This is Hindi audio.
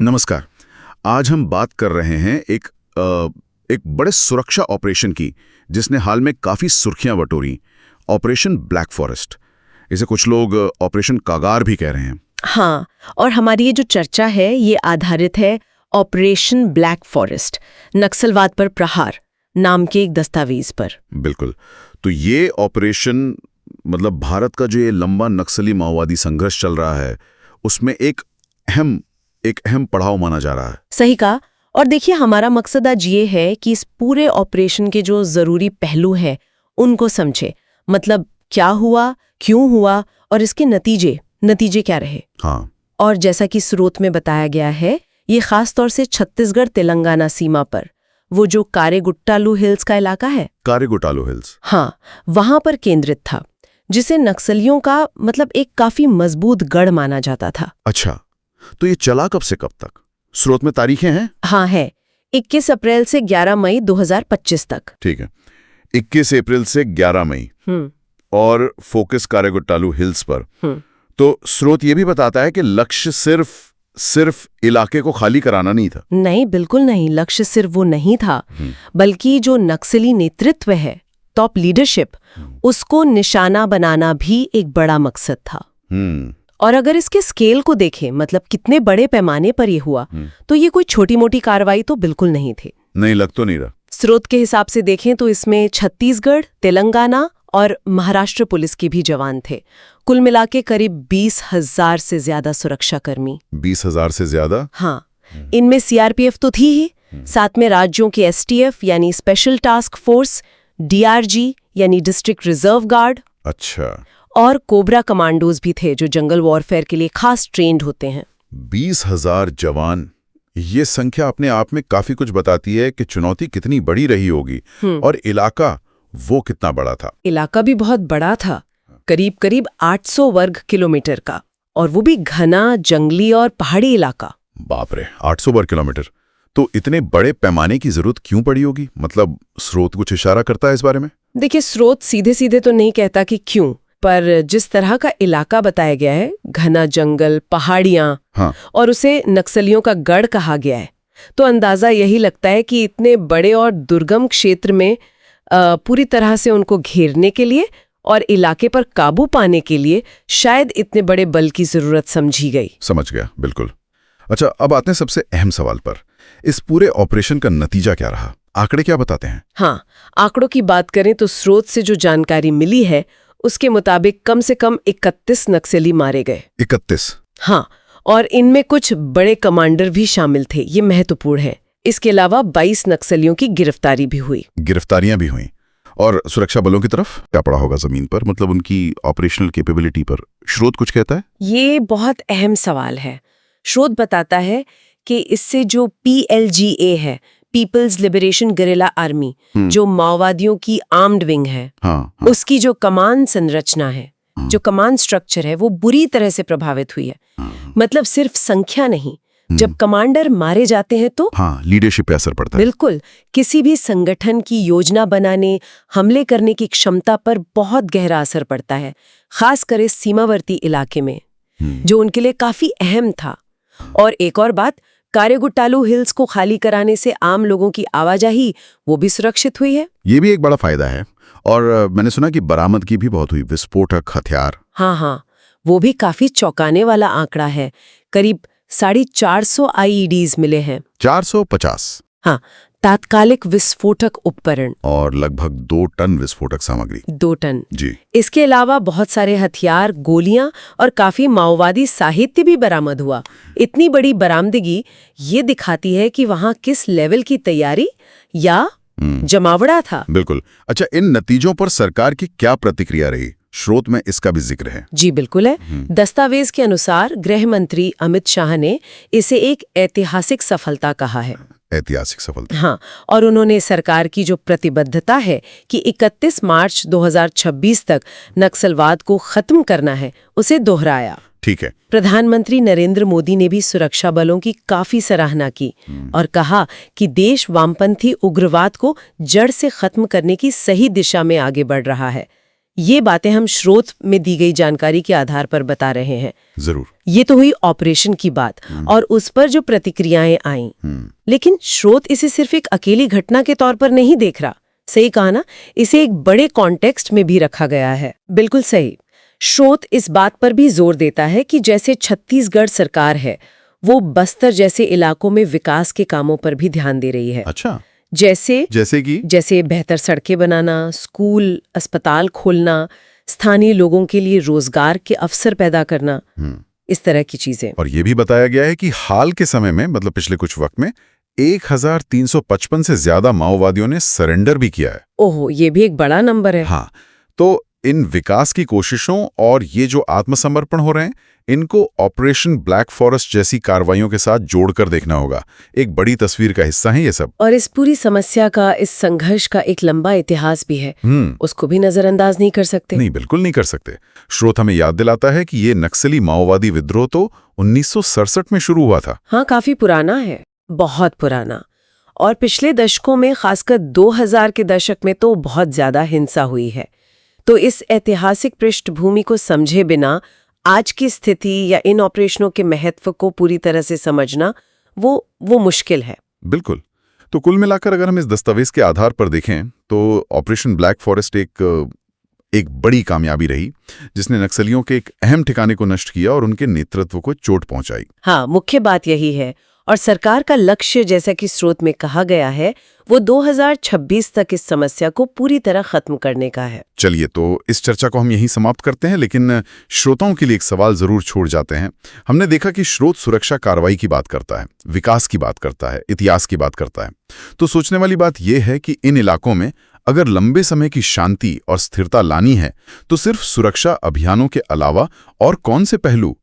नमस्कार। आज हम बात कर रहे हैं एक बड़े सुरक्षा ऑपरेशन की, जिसने हाल में काफी सुर्खियां बटोरी। Operation black forest. इसे कुछ लोग ऑपरेशन कागार भी कह रहे हैं। हाँ, और हमारी ये जो चर्चा है ये आधारित है ऑपरेशन ब्लैक फॉरेस्ट, नक्सलवाद पर प्रहार नाम के एक दस्तावेज पर। बिल्कुल। तो ये ऑपरेशन मतलब भारत का जो ये लंबा नक्सली माओवादी संघर्ष चल रहा है, उसमें एक अहम पड़ाव माना जा रहा है। सही कहा। और देखिए, हमारा मकसद आज ये है कि इस पूरे ऑपरेशन के जो जरूरी पहलू हैं उनको समझे। मतलब क्या हुआ, क्यों हुआ और इसके नतीजे क्या रहे। हाँ। और जैसा कि स्रोत में बताया गया है, ये खास तौर से छत्तीसगढ़ तेलंगाना सीमा पर वो जो कारेगुट्टालू हिल्स का इलाका है, कारेगुटालू हिल्स, हाँ, वहां पर केंद्रित था, जिसे नक्सलियों का मतलब एक काफी मजबूत गढ़ माना जाता था। अच्छा, तो ये चला कब से कब तक? स्रोत में तारीखें हैं? हाँ है, 21 अप्रैल से 11 मई 2025 तक। ठीक है, 21 अप्रैल से 11 मई और फोकस कारेगुट्टालू हिल्स पर। तो स्रोत ये भी बताता है कि लक्ष्य सिर्फ इलाके को खाली कराना नहीं था। नहीं, बिल्कुल नहीं। लक्ष्य सिर्फ वो नहीं था, बल्कि जो नक्सली नेतृत्व है, टॉप लीडरशिप, उसको निशाना बनाना भी एक बड़ा मकसद था। और अगर इसके स्केल को देखें, मतलब कितने बड़े पैमाने पर ये हुआ, तो ये कोई छोटी मोटी कार्रवाई तो बिल्कुल नहीं थी। नहीं, लग तो नहीं रहा। स्रोत के हिसाब से देखें तो इसमें छत्तीसगढ़, तेलंगाना और महाराष्ट्र पुलिस के भी जवान थे। कुल मिला के करीब 20,000 से ज्यादा सुरक्षाकर्मी। 20,000 से ज्यादा? हाँ, इनमें सीआरपीएफ तो थी ही, साथ में राज्यों के एसटीएफ यानी स्पेशल टास्क फोर्स, डीआरजी यानी डिस्ट्रिक्ट रिजर्व गार्ड, अच्छा, और कोबरा कमांडोज भी थे जो जंगल वॉरफेयर के लिए खास ट्रेंड होते हैं। 20,000 जवान, ये संख्या अपने आप में काफी कुछ बताती है कि चुनौती कितनी बड़ी रही होगी। और इलाका वो कितना बड़ा था? इलाका भी बहुत बड़ा था, करीब 800 वर्ग किलोमीटर का, और वो भी घना जंगली और पहाड़ी इलाका। बाप रे, 800 वर्ग किलोमीटर। तो इतने बड़े पैमाने की जरूरत क्यों पड़ी होगी? मतलब स्रोत कुछ इशारा करता है इस बारे में? देखिए, स्रोत सीधे सीधे तो नहीं कहता कि क्यों, पर जिस तरह का इलाका बताया गया है, घना जंगल, पहाड़ियां, हाँ, और उसे नक्सलियों का गढ़ कहा गया है, तो अंदाजा यही लगता है कि इतने बड़े और दुर्गम क्षेत्र में पूरी तरह से उनको घेरने के लिए और इलाके पर काबू पाने के लिए शायद इतने बड़े बल की जरूरत समझी गई। समझ गया, बिल्कुल। अच्छा, अब आते हैं सबसे अहम सवाल पर। इस पूरे ऑपरेशन का नतीजा क्या रहा? आंकड़े क्या बताते हैं? हाँ, आंकड़ों की बात करें तो स्रोत से जो जानकारी मिली है उसके मुताबिक कम से कम 31 नक्सली मारे गए। 31? हाँ, और इनमें कुछ बड़े कमांडर भी शामिल थे, ये महत्वपूर्ण है। इसके अलावा 22 नक्सलियों की गिरफ्तारी भी हुई। गिरफ्तारियां भी हुई। और सुरक्षा बलों की तरफ क्या पड़ा होगा जमीन पर, मतलब उनकी ऑपरेशनल कैपेबिलिटी पर स्रोत कुछ कहता है? ये बहुत अहम सवाल है। स्रोत बताता है कि इससे जो PLGA है, पीपल्स लिबरेशन गेरिला आर्मी, जो माओवादियों की आर्म्ड विंग है, हाँ। उसकी जो कमान संरचना है, जो कमांड स्ट्रक्चर है, वो बुरी तरह से प्रभावित हुई है। मतलब सिर्फ संख्या नहीं, जब कमांडर मारे जाते हैं तो हाँ, लीडरशिप पे असर पड़ता है। बिल्कुल, किसी भी संगठन की योजना बनाने, हमले करने की क्षमता पर बहुत गहरा असर पड़ता है, खासकर इस सीमावर्ती इलाके में, जो उनके लिए काफी अहम था। और एक और बात, कारेगुट्टालू हिल्स को खाली कराने से आम लोगों की आवाजाही वो भी सुरक्षित हुई है। ये भी एक बड़ा फायदा है। और मैंने सुना कि बरामदगी भी बहुत हुई, विस्फोटक हथियार। हाँ, वो भी काफी चौंकाने वाला आंकड़ा है। करीब 450 IEDs मिले हैं। 450? हाँ, तात्कालिक विस्फोटक उपकरण। और लगभग 2 टन विस्फोटक सामग्री। 2 टन जी। इसके अलावा बहुत सारे हथियार, गोलियां और काफी माओवादी साहित्य भी बरामद हुआ। इतनी बड़ी बरामदगी ये दिखाती है कि वहां किस लेवल की तैयारी या जमावड़ा था। बिल्कुल। अच्छा, इन नतीजों पर सरकार की क्या प्रतिक्रिया रही? स्रोत में इसका भी जिक्र है। जी बिल्कुल है। दस्तावेज के अनुसार गृह मंत्री अमित शाह ने इसे एक ऐतिहासिक सफलता कहा है। ऐतिहासिक सफलता? हाँ, और उन्होंने सरकार की जो प्रतिबद्धता है कि 31 मार्च 2026 तक नक्सलवाद को खत्म करना है, उसे दोहराया। ठीक है। प्रधानमंत्री नरेंद्र मोदी ने भी सुरक्षा बलों की काफी सराहना की और कहा कि देश वामपंथी उग्रवाद को जड़ से खत्म करने की सही दिशा में आगे बढ़ रहा है। ये बातें हम स्रोत में दी गई जानकारी के आधार पर बता रहे हैं। जरूर। ये तो हुई ऑपरेशन की बात और उस पर जो प्रतिक्रियाएं आईं। लेकिन स्रोत इसे सिर्फ एक अकेली घटना के तौर पर नहीं देख रहा। सही कहा ना, इसे एक बड़े कॉन्टेक्स्ट में भी रखा गया है। बिल्कुल सही। स्रोत इस बात पर भी जोर देता है कि जैसे छत्तीसगढ़ सरकार है, वो बस्तर जैसे इलाकों में विकास के कामों पर भी ध्यान दे रही है। अच्छा, जैसे बेहतर सड़कें बनाना, स्कूल, अस्पताल खोलना, स्थानीय लोगों के लिए रोजगार के अवसर पैदा करना, इस तरह की चीजें। और ये भी बताया गया है कि हाल के समय में, मतलब पिछले कुछ वक्त में 1355 से ज्यादा माओवादियों ने सरेंडर भी किया है। ओहो, ये भी एक बड़ा नंबर है। हाँ, तो इन विकास की कोशिशों और ये जो आत्मसमर्पण हो रहे हैं, इनको ऑपरेशन ब्लैक फॉरेस्ट जैसी कार्रवाइयों के साथ जोड़कर देखना होगा। एक बड़ी तस्वीर का हिस्सा है ये सब। और इस पूरी समस्या का, इस संघर्ष का एक लंबा इतिहास भी है। उसको भी नजरअंदाज नहीं कर सकते। नहीं, बिल्कुल नहीं कर सकते। स्रोत हमें याद दिलाता है कि ये नक्सली माओवादी विद्रोह तो 1967 में शुरू हुआ था। हाँ, काफी पुराना है, बहुत पुराना। और पिछले दशकों में, खासकर 2000 के दशक में तो बहुत ज्यादा हिंसा हुई है। तो इस ऐतिहासिक पृष्ठभूमि को समझे बिना आज की स्थिति या इन ऑपरेशनों के महत्व को पूरी तरह से समझना वो मुश्किल है। बिल्कुल। तो कुल मिलाकर अगर हम इस दस्तावेज के आधार पर देखें तो ऑपरेशन ब्लैक फॉरेस्ट एक बड़ी कामयाबी रही, जिसने नक्सलियों के एक अहम ठिकाने को नष्ट किया और उनके नेतृत्व को चोट पहुंचाई। हाँ, मुख्य बात यही है। और सरकार का लक्ष्य, जैसा कि स्रोत में कहा गया है, वो 2026 तक इस समस्या को पूरी तरह खत्म करने का है। चलिए, तो इस चर्चा को हम यहीं समाप्त करते हैं, लेकिन श्रोताओं के लिए एक सवाल जरूर छोड़ जाते हैं। हमने देखा कि स्रोत सुरक्षा कार्रवाई की बात करता है, विकास की बात करता है, इतिहास की बात करता है। तो सोचने वाली बात यह है कि इन इलाकों में अगर लंबे समय की शांति और स्थिरता लानी है, तो सिर्फ सुरक्षा अभियानों के अलावा और कौन से पहलू